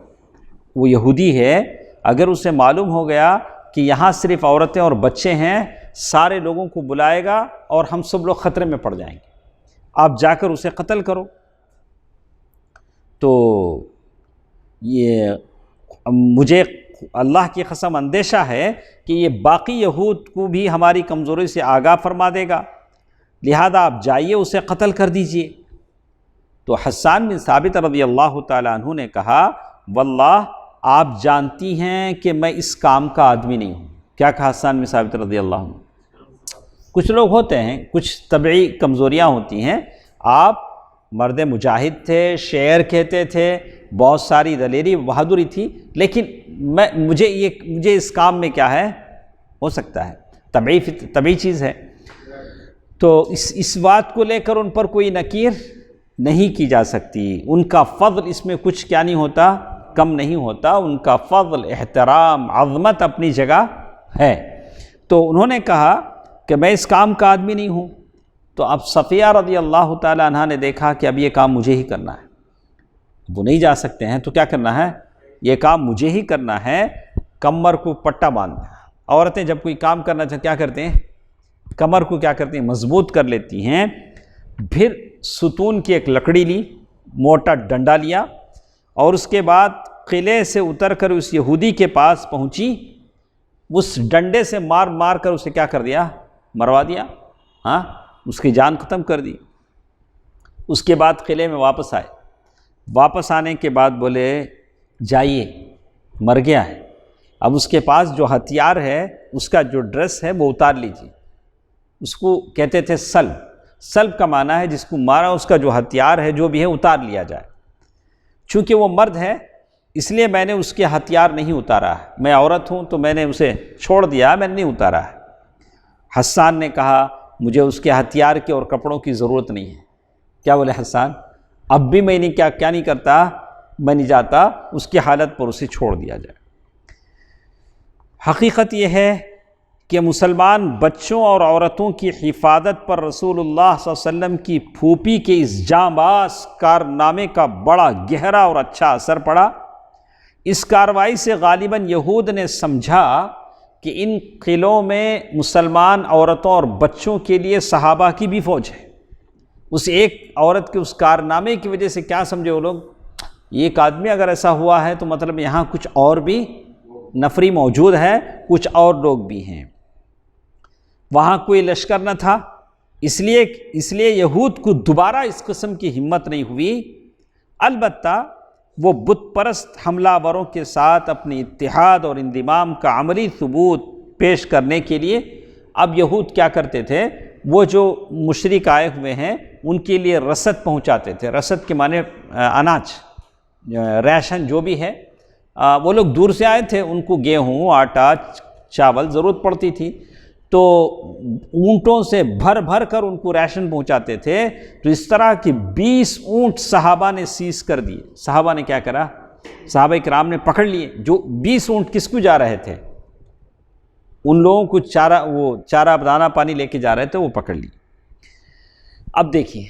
وہ یہودی ہے، اگر اسے معلوم ہو گیا کہ یہاں صرف عورتیں اور بچے ہیں، سارے لوگوں کو بلائے گا اور ہم سب لوگ خطرے میں پڑ جائیں گے، آپ جا کر اسے قتل کرو۔ تو یہ مجھے اللہ کی قسم اندیشہ ہے کہ یہ باقی یہود کو بھی ہماری کمزوری سے آگاہ فرما دے گا، لہذا آپ جائیے اسے قتل کر دیجئے۔ تو حسان بن ثابت رضی اللہ تعالیٰ عنہ نے کہا واللہ آپ جانتی ہیں کہ میں اس کام کا آدمی نہیں ہوں۔ کیا کہا حسان بن ثابت رضی اللہ عنہ؟ کچھ لوگ ہوتے ہیں، کچھ طبعی کمزوریاں ہوتی ہیں، آپ مرد مجاہد تھے، شعر کہتے تھے، بہت ساری دلیری بہادری تھی، لیکن مجھے اس کام میں کیا ہے، ہو سکتا ہے طبعی چیز ہے۔ تو اس بات کو لے کر ان پر کوئی نکیر نہیں کی جا سکتی، ان کا فضل اس میں کچھ کیا نہیں ہوتا، کم نہیں ہوتا، ان کا فضل، احترام، عظمت اپنی جگہ ہے۔ تو انہوں نے کہا کہ میں اس کام کا آدمی نہیں ہوں۔ تو اب صفیہ رضی اللہ تعالیٰ عنہ نے دیکھا کہ اب یہ کام مجھے ہی کرنا ہے، وہ نہیں جا سکتے ہیں، تو کیا کرنا ہے، یہ کام مجھے ہی کرنا ہے، کمر کو پٹا باندھنا۔ عورتیں جب کوئی کام کرنا چاہتے کیا کرتے ہیں، کمر کو کیا کرتے ہیں، مضبوط کر لیتی ہیں۔ پھر ستون کی ایک لکڑی لی، موٹا ڈنڈا لیا، اور اس کے بعد قلعے سے اتر کر اس یہودی کے پاس پہنچی، اس ڈنڈے سے مار کر اسے کیا کر دیا، مروا دیا، ہاں اس کی جان ختم کر دی۔ اس کے بعد قلعے میں واپس آئے، واپس آنے کے بعد بولے جائیے، مر گیا ہے، اب اس کے پاس جو ہتھیار ہے، اس کا جو ڈریس ہے وہ اتار لیجیے۔ اس کو کہتے تھے سلب کا معنی ہے جس کو مارا اس کا جو ہتھیار ہے جو بھی ہے اتار لیا جائے۔ چونکہ وہ مرد ہے اس لیے میں نے اس کے ہتھیار نہیں اتارا ہے، میں عورت ہوں تو میں نے اسے چھوڑ دیا، میں نے نہیں اتارا ہے۔ حسان نے کہا مجھے اس کے ہتھیار کے اور کپڑوں کی ضرورت نہیں ہے۔ کیا بولے حسان، اب بھی میں کیا نہیں کرتا، میں نہیں جاتا، اس کی حالت پر اسے چھوڑ دیا جائے۔ حقیقت یہ ہے کہ مسلمان بچوں اور عورتوں کی حفاظت پر رسول اللہ صلی اللہ علیہ وسلم کی پھوپھی کے اس جانباز کارنامے کا بڑا گہرا اور اچھا اثر پڑا۔ اس کارروائی سے غالباً یہود نے سمجھا کہ ان قلعوں میں مسلمان عورتوں اور بچوں کے لیے صحابہ کی بھی فوج ہے۔ اس ایک عورت کے اس کارنامے کی وجہ سے کیا سمجھے وہ لوگ، ایک آدمی اگر ایسا ہوا ہے تو مطلب یہاں کچھ اور بھی نفری موجود ہے، کچھ اور لوگ بھی ہیں۔ وہاں کوئی لشکر نہ تھا، اس لیے یہود کو دوبارہ اس قسم کی ہمت نہیں ہوئی۔ البتہ وہ بت پرست حملہ آوروں کے ساتھ اپنے اتحاد اور انضمام کا عملی ثبوت پیش کرنے کے لیے اب یہود کیا کرتے تھے، وہ جو مشرک آئے ہوئے ہیں ان کے لیے رسد پہنچاتے تھے۔ رسد کے معنی اناج، ریشن جو بھی ہے، وہ لوگ دور سے آئے تھے، ان کو گیہوں، آٹا، چاول ضرورت پڑتی تھی، تو اونٹوں سے بھر کر ان کو ریشن پہنچاتے تھے۔ تو اس طرح کی 20 اونٹ صحابہ نے سیز کر دیے۔ صحابہ نے کیا کرا، صحابہ کرام نے پکڑ لیے۔ جو 20 اونٹ کس کو جا رہے تھے، ان لوگوں کو چارہ دانہ پانی لے کے جا رہے تھے، وہ پکڑ لیے۔ اب دیکھیے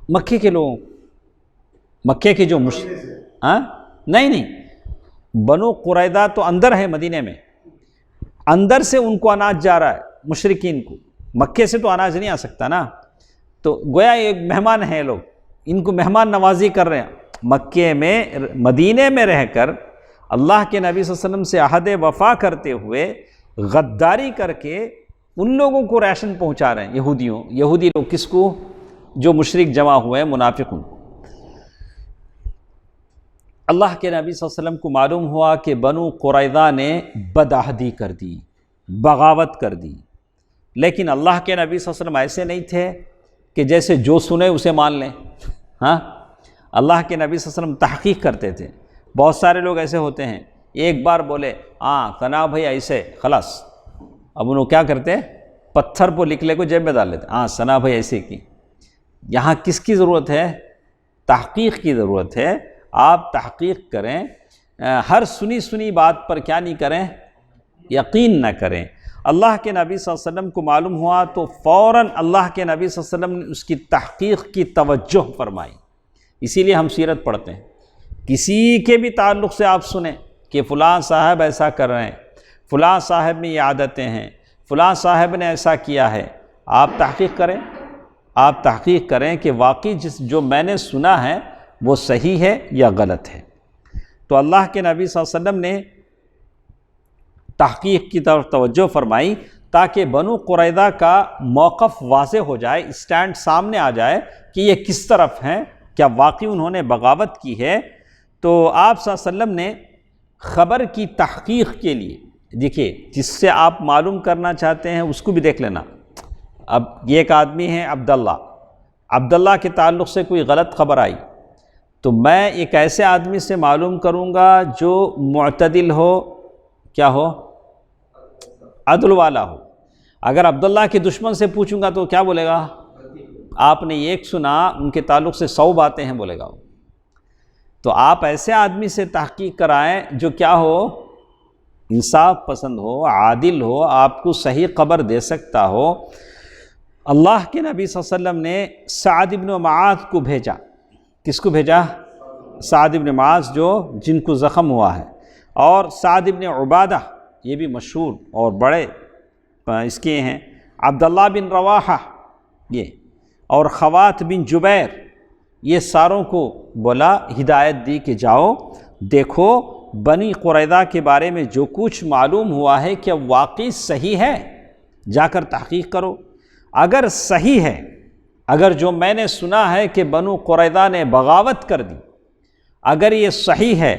مکے کے لوگوں، مکے کے جو نہیں بنو قریظہ تو اندر ہے، مدینے میں اندر سے ان کو اناج جا رہا ہے، مشرکین کو۔ مکے سے تو اناج نہیں آ سکتا نا، تو گویا ایک مہمان ہیں، لوگ ان کو مہمان نوازی کر رہے ہیں۔ مکے میں، مدینے میں رہ کر اللہ کے نبی صلی اللہ علیہ وسلم سے عہد وفا کرتے ہوئے غداری کر کے ان لوگوں کو ریشن پہنچا رہے ہیں، یہودی لوگ کس کو، جو مشرک جمع ہوئے ہیں، منافقوں کو۔ اللہ کے نبی صلی اللہ علیہ وسلم کو معلوم ہوا کہ بنو قریظہ نے بدعہدی کر دی، بغاوت کر دی، لیکن اللہ کے نبی صلی اللہ علیہ وسلم ایسے نہیں تھے کہ جیسے جو سنے اسے مان لیں۔ اللہ کے نبی صلی اللہ علیہ وسلم تحقیق کرتے تھے۔ بہت سارے لوگ ایسے ہوتے ہیں، ایک بار بولے ہاں ثنا بھائی ایسے خلاص، اب انہوں کیا کرتے ہیں پتھر کو لکھ لے کو جیب میں ڈال لیتے، ہاں ثنا بھائی ایسے کی۔ یہاں کس کی ضرورت ہے؟ تحقیق کی ضرورت ہے۔ آپ تحقیق کریں، ہر سنی بات پر کیا نہیں کریں، یقین نہ کریں۔ اللہ کے نبی صلی اللہ علیہ وسلم کو معلوم ہوا تو فوراً اللہ کے نبی صلی اللہ علیہ وسلم نے اس کی تحقیق کی توجہ فرمائی۔ اسی لیے ہم سیرت پڑھتے ہیں، کسی کے بھی تعلق سے آپ سنیں کہ فلاں صاحب ایسا کر رہے ہیں، فلاں صاحب میں یہ عادتیں ہیں، فلاں صاحب نے ایسا کیا ہے، آپ تحقیق کریں، آپ تحقیق کریں کہ واقعی جو میں نے سنا ہے وہ صحیح ہے یا غلط ہے۔ تو اللہ کے نبی صلی اللہ علیہ وسلم نے تحقیق کی طرف توجہ فرمائی تاکہ بنو قریظہ کا موقف واضح ہو جائے، اسٹینڈ سامنے آ جائے کہ یہ کس طرف ہیں، کیا واقعی انہوں نے بغاوت کی ہے۔ تو آپ صلی اللہ علیہ وسلم نے خبر کی تحقیق کے لیے، دیکھیے جس سے آپ معلوم کرنا چاہتے ہیں اس کو بھی دیکھ لینا۔ اب یہ ایک آدمی ہے عبداللہ کے تعلق سے کوئی غلط خبر آئی تو میں ایک ایسے آدمی سے معلوم کروں گا جو معتدل ہو، کیا ہو، عدل والا ہو۔ اگر عبداللہ کے دشمن سے پوچھوں گا تو کیا بولے گا؟ آپ نے ایک سنا، ان کے تعلق سے 100 باتیں ہیں بولے گا۔ تو آپ ایسے آدمی سے تحقیق کرائیں جو کیا ہو، انصاف پسند ہو، عادل ہو، آپ کو صحیح خبر دے سکتا ہو۔ اللہ کے نبی صلی اللہ علیہ وسلم نے سعد بن معاذ کو بھیجا۔ کس کو بھیجا؟ سعد بن معاذ جن کو زخم ہوا ہے، اور سعد بن عبادہ یہ بھی مشہور اور بڑے اس کے ہیں، عبداللہ بن رواحہ یہ، اور خوات بن جبیر، یہ ساروں کو بولا، ہدایت دی کہ جاؤ دیکھو بنی قریظہ کے بارے میں جو کچھ معلوم ہوا ہے کہ واقعی صحیح ہے، جا کر تحقیق کرو۔ اگر صحیح ہے، اگر جو میں نے سنا ہے کہ بنو قریظہ نے بغاوت کر دی، اگر یہ صحیح ہے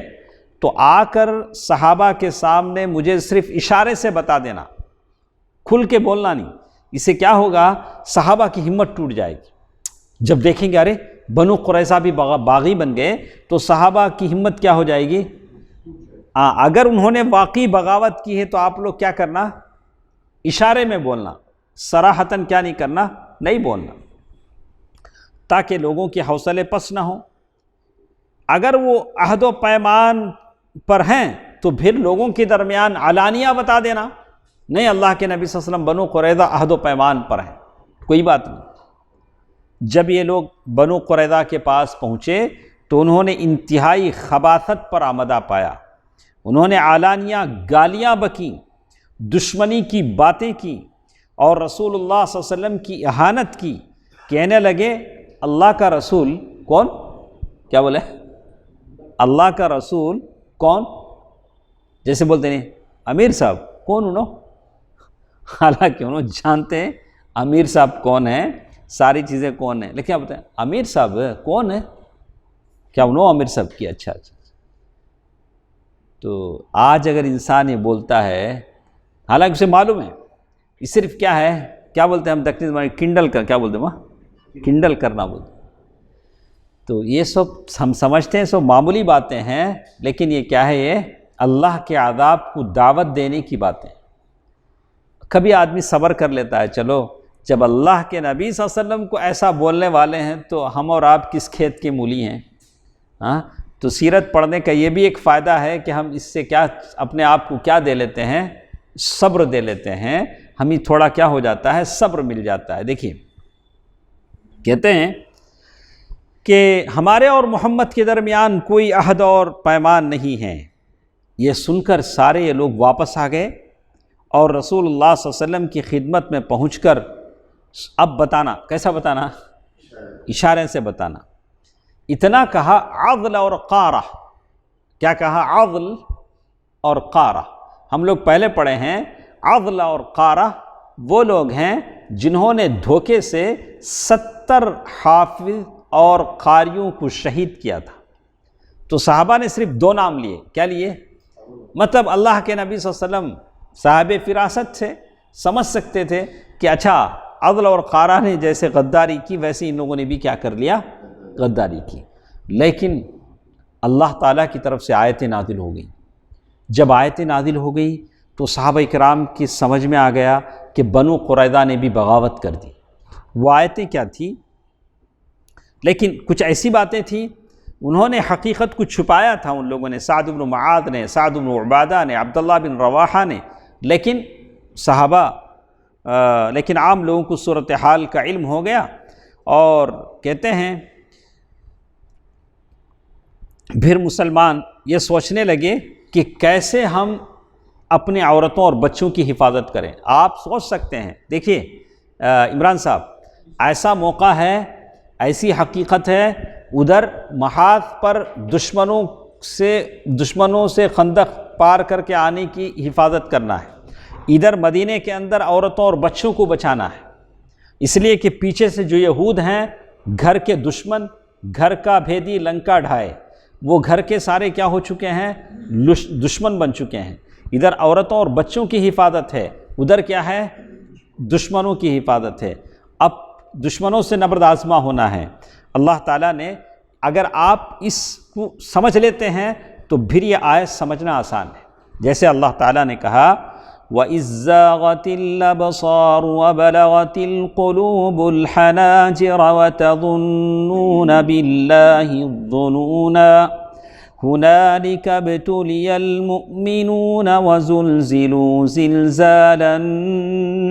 تو آ کر صحابہ کے سامنے مجھے صرف اشارے سے بتا دینا، کھل کے بولنا نہیں۔ اس سے کیا ہوگا؟ صحابہ کی ہمت ٹوٹ جائے گی۔ جب دیکھیں گے ارے بنو قریظہ بھی باغی بن گئے تو صحابہ کی ہمت کیا ہو جائے گی؟ اگر انہوں نے واقعی بغاوت کی ہے تو آپ لوگ کیا کرنا؟ اشارے میں بولنا، صراحتاً کیا نہیں کرنا؟ نہیں بولنا، تاکہ لوگوں کے حوصلے پست نہ ہوں۔ اگر وہ عہد و پیمان پر ہیں تو پھر لوگوں کے درمیان علانیہ بتا دینا، نہیں اللہ کے نبی صلی اللہ علیہ وسلم بنو قریظہ عہد و پیمان پر ہیں، کوئی بات نہیں۔ جب یہ لوگ بنو قریظہ کے پاس پہنچے تو انہوں نے انتہائی خباثت پر آمدہ پایا، انہوں نے علانیہ گالیاں بکیں، دشمنی کی باتیں کی، اور رسول اللہ صلی اللہ علیہ وسلم کی اہانت کی۔ کہنے لگے اللہ کا رسول کون؟ کیا بولے؟ اللہ کا رسول کون؟ جیسے بولتے نہیں امیر صاحب کون انہوں؟ حالانکہ انہوں جانتے ہیں امیر صاحب کون ہیں، ساری چیزیں کون ہیں، لیکن کیا بتائیں امیر صاحب کون ہے؟ کیا انہوں امیر صاحب کی؟ اچھا۔ تو آج اگر انسان یہ بولتا ہے، حالانکہ اسے معلوم ہے یہ صرف کیا ہے، کیا بولتے ہیں ہم تکنیک میں کنڈل کر، کیا بولتے ہیں وہاں کنڈل کرنا بولتے ہیں۔ تو یہ سب ہم سمجھتے ہیں سب معمولی باتیں ہیں، لیکن یہ کیا ہے؟ یہ اللہ کے عذاب کو دعوت دینے کی باتیں۔ کبھی آدمی صبر کر لیتا ہے، چلو جب اللہ کے نبی صلی اللہ علیہ وسلم کو ایسا بولنے والے ہیں تو ہم اور آپ کس کھیت کے مولی ہیں؟ تو سیرت پڑھنے کا یہ بھی ایک فائدہ ہے کہ ہم اس سے کیا اپنے آپ کو کیا دے لیتے ہیں؟ صبر دے لیتے ہیں، ہمیں تھوڑا کیا ہو جاتا ہے؟ صبر مل جاتا ہے۔ دیکھیے کہتے ہیں کہ ہمارے اور محمد کے درمیان کوئی عہد اور پیمان نہیں ہے۔ یہ سن کر سارے یہ لوگ واپس آ گئے اور رسول اللہ صلی اللہ علیہ وسلم کی خدمت میں پہنچ کر اب بتانا، کیسا بتانا؟ اشارے سے بتانا۔ اتنا کہا عضل اور قارہ، کیا کہا؟ عضل اور قارہ۔ ہم لوگ پہلے پڑھے ہیں عضل اور قارہ وہ لوگ ہیں جنہوں نے دھوکے سے 70 حافظ اور قاریوں کو شہید کیا تھا۔ تو صحابہ نے صرف 2 نام لیے، کیا لیے؟ مطلب اللہ کے نبی صلی اللہ علیہ وسلم صاحب فراست سے سمجھ سکتے تھے کہ اچھا عضل اور قارہ نے جیسے غداری کی ویسے ان لوگوں نے بھی کیا کر لیا؟ غداری کی۔ لیکن اللہ تعالیٰ کی طرف سے آیتیں نازل ہو گئیں جب آیتیں نازل ہو گئی تو صحابہ کرام کی سمجھ میں آ گیا کہ بنو قریظہ نے بھی بغاوت کر دی۔ وہ آیتیں کیا تھیں؟ لیکن کچھ ایسی باتیں تھیں، انہوں نے حقیقت کو چھپایا تھا ان لوگوں نے، سعد بن معاذ نے، سعد بن عبادہ نے، عبداللہ بن رواحہ نے، لیکن لیکن عام لوگوں کو صورتحال کا علم ہو گیا، اور کہتے ہیں پھر مسلمان یہ سوچنے لگے کہ کیسے ہم اپنے عورتوں اور بچوں کی حفاظت کریں۔ آپ سوچ سکتے ہیں، دیکھیے عمران صاحب، ایسا موقع ہے، ایسی حقیقت ہے، ادھر محاذ پر دشمنوں سے خندق پار کر کے آنے کی حفاظت کرنا ہے، ادھر مدینے کے اندر عورتوں اور بچوں کو بچانا ہے، اس لیے کہ پیچھے سے جو یہود ہیں، گھر کے دشمن، گھر کا بھیدی لنکا ڈھائے، وہ گھر کے سارے کیا ہو چکے ہیں؟ دشمن بن چکے ہیں۔ ادھر عورتوں اور بچوں کی حفاظت ہے، ادھر کیا ہے؟ دشمنوں کی حفاظت ہے۔ اب دشمنوں سے نبرد آزما ہونا ہے۔ اللہ تعالیٰ نے، اگر آپ اس کو سمجھ لیتے ہیں تو پھر یہ آیت سمجھنا آسان ہے۔ جیسے اللہ تعالیٰ نے کہا وَإِذْ زَاغَتِ الْأَبْصَارُ وَبَلَغَتِ الْقُلُوبُ الْحَنَاجِرَ وَتَظُنُّونَ بِاللَّهِ الظُّنُونَا هُنَالِكَ ابْتُلِيَ الْمُؤْمِنُونَ وَزُلْزِلُوا زِلْزَالًا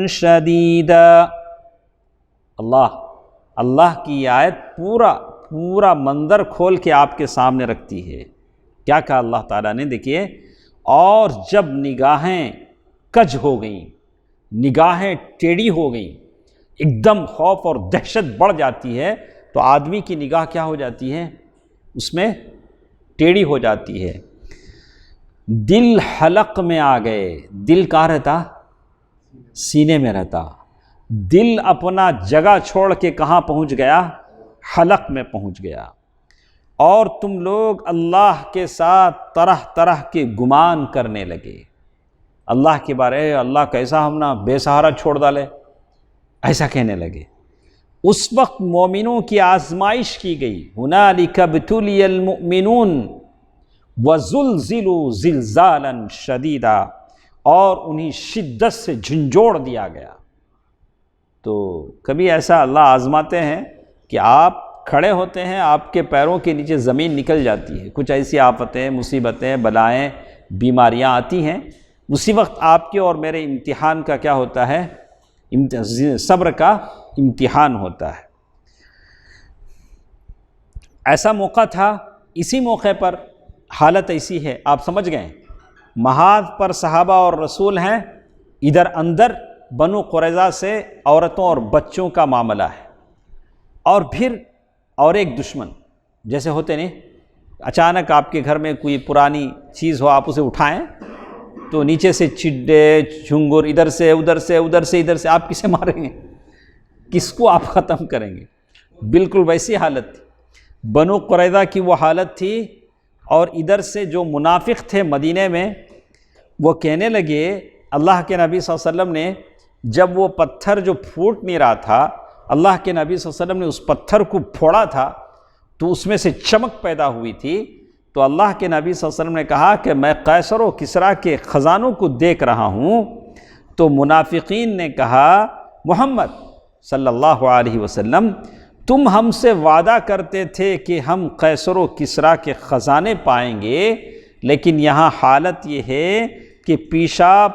شَدِيدًا۔ اللہ کی آیت پورا منظر کھول کے آپ کے سامنے رکھتی ہے۔ کیا کہا اللہ تعالیٰ نے؟ دیکھیے، اور جب نگاہیں کج ہو گئیں، نگاہیں ٹیڑھی ہو گئیں، ایک دم خوف اور دہشت بڑھ جاتی ہے تو آدمی کی نگاہ کیا ہو جاتی ہے؟ اس میں ٹیڑھی ہو جاتی ہے۔ دل حلق میں آ گئے، دل کہاں رہتا؟ سینے میں رہتا۔ دل اپنا جگہ چھوڑ کے کہاں پہنچ گیا؟ حلق میں پہنچ گیا۔ اور تم لوگ اللہ کے ساتھ طرح طرح کے گمان کرنے لگے، اللہ کے بارے، اللہ کیسا ہم نہ بے سہارا چھوڑ ڈالے، ایسا کہنے لگے۔ اس وقت مومنوں کی آزمائش کی گئی، هُنَالِكَ ابْتُلِيَ الْمُؤْمِنُونَ وَزُلْزِلُوا زِلْزَالًا شَدِيدًا، اور انہیں شدت سے جھنجھوڑ دیا گیا۔ تو کبھی ایسا اللہ آزماتے ہیں کہ آپ کھڑے ہوتے ہیں، آپ کے پیروں کے نیچے زمین نکل جاتی ہے، کچھ ایسی آفتیں، مصیبتیں، بلائیں، بیماریاں آتی ہیں، اسی وقت آپ کے اور میرے امتحان کا کیا ہوتا ہے؟ صبر کا امتحان ہوتا ہے۔ ایسا موقع تھا، اسی موقع پر حالت ایسی ہے، آپ سمجھ گئے، محاذ پر صحابہ اور رسول ہیں، ادھر اندر بنو قریظہ سے عورتوں اور بچوں کا معاملہ ہے، اور پھر اور ایک دشمن، جیسے ہوتے نہیں، اچانک آپ کے گھر میں کوئی پرانی چیز ہو، آپ اسے اٹھائیں تو نیچے سے چڈے جھنگر ادھر سے ادھر سے ادھر سے ادھر سے، آپ کسے ماریں گے؟ کس کو آپ ختم کریں گے؟ بالکل ویسی حالت تھی، بنو قریظہ کی وہ حالت تھی۔ اور ادھر سے جو منافق تھے مدینے میں، وہ کہنے لگے، اللہ کے نبی صلی اللہ علیہ وسلم نے جب وہ پتھر جو پھوٹ نہیں رہا تھا، اللہ کے نبی صلی اللہ علیہ وسلم نے اس پتھر کو پھوڑا تھا تو اس میں سے چمک پیدا ہوئی تھی، تو اللہ کے نبی صلی اللہ علیہ وسلم نے کہا کہ میں قیصر و کسریٰ کے خزانوں کو دیکھ رہا ہوں۔ تو منافقین نے کہا، محمد صلی اللہ علیہ وسلم، تم ہم سے وعدہ کرتے تھے کہ ہم قیصر و کسریٰ کے خزانے پائیں گے، لیکن یہاں حالت یہ ہے کہ پیشاب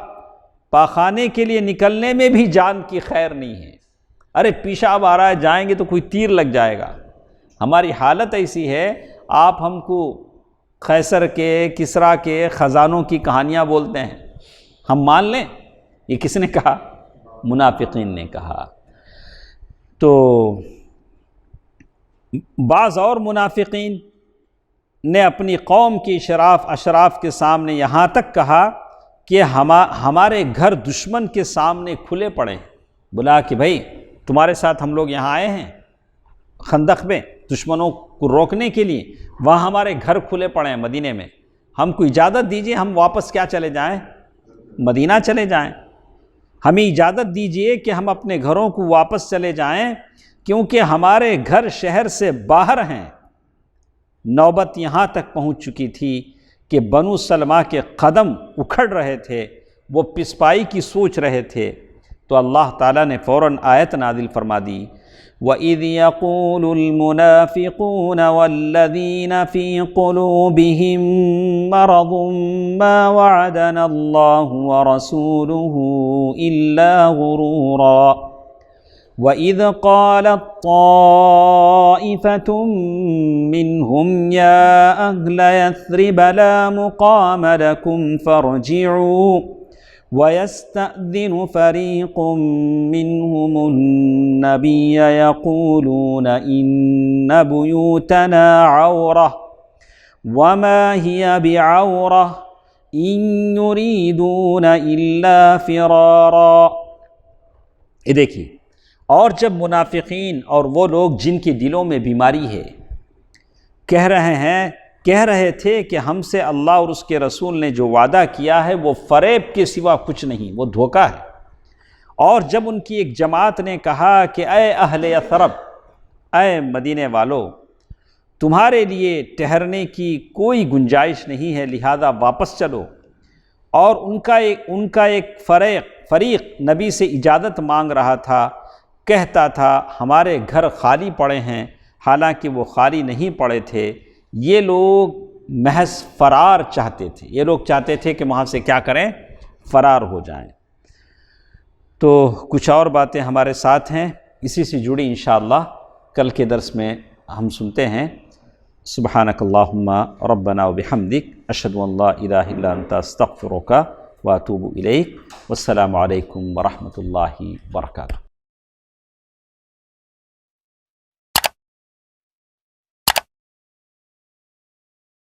پاخانے کے لیے نکلنے میں بھی جان کی خیر نہیں ہے۔ ارے پیشاب آ رہا ہے، جائیں گے تو کوئی تیر لگ جائے گا۔ ہماری حالت ایسی ہے، آپ ہم کو قیصر کے، کسریٰ کے خزانوں کی کہانیاں بولتے ہیں، ہم مان لیں؟ یہ کس نے کہا؟ منافقین نے کہا۔ تو بعض اور منافقین نے اپنی قوم کی اشراف کے سامنے یہاں تک کہا کہ ہمارے گھر دشمن کے سامنے کھلے پڑے ہیں، بلا کہ بھائی تمہارے ساتھ ہم لوگ یہاں آئے ہیں خندق میں دشمنوں کو روکنے کے لیے، وہاں ہمارے گھر کھلے پڑے ہیں مدینے میں، ہم کو اجازت دیجئے، ہم واپس کیا چلے جائیں؟ مدینہ چلے جائیں، ہمیں اجازت دیجئے کہ ہم اپنے گھروں کو واپس چلے جائیں، کیونکہ ہمارے گھر شہر سے باہر ہیں۔ نوبت یہاں تک پہنچ چکی تھی کہ بنو سلمہ کے قدم اکھڑ رہے تھے، وہ پسپائی کی سوچ رہے تھے، تو اللہ تعالیٰ نے فوراً آیت نازل فرما دی، وَإِذْ يَقُولُ الْمُنَافِقُونَ وَالَّذِينَ فِي قُلُوبِهِم مَّرَضٌ مَّا وَعَدَنَا اللَّهُ وَرَسُولُهُ إِلَّا غُرُورًا وَإِذْ قَالَت طَّائِفَةٌ مِّنْهُمْ يَا أَهْلَ يَثْرِبَ لَا مُقَامَ لَكُمْ فَارْجِعُوا وَيَسْتَأْذِنُ فَرِيقٌ مِّنْهُمُ النَّبِيَّ يَقُولُونَ إِنَّ بُيُوتَنَا عَوْرَةٌ وَمَا هِيَ بِعَوْرَةٍ إِن يُرِيدُونَ إِلَّا فِرَارًا۔ یہ دیکھیے، اور جب منافقین اور وہ لوگ جن کی دلوں میں بیماری ہے کہہ رہے تھے کہ ہم سے اللہ اور اس کے رسول نے جو وعدہ کیا ہے وہ فریب کے سوا کچھ نہیں، وہ دھوکہ ہے، اور جب ان کی ایک جماعت نے کہا کہ اے اہل یثرب، اے مدینے والو، تمہارے لیے ٹھہرنے کی کوئی گنجائش نہیں ہے، لہذا واپس چلو، اور ان کا ایک فریق نبی سے اجازت مانگ رہا تھا، کہتا تھا ہمارے گھر خالی پڑے ہیں، حالانکہ وہ خالی نہیں پڑے تھے، یہ لوگ محض فرار چاہتے تھے، یہ لوگ چاہتے تھے کہ وہاں سے کیا کریں، فرار ہو جائیں۔ تو کچھ اور باتیں ہمارے ساتھ ہیں، اسی سے جڑی انشاءاللہ کل کے درس میں ہم سنتے ہیں۔ سبحانک اللہم ربنا وبحمدک، اشہد ان لا الہ الا انت، استغفرک واتوب الیک، والسلام علیکم ورحمۃ اللہ وبرکاتہ۔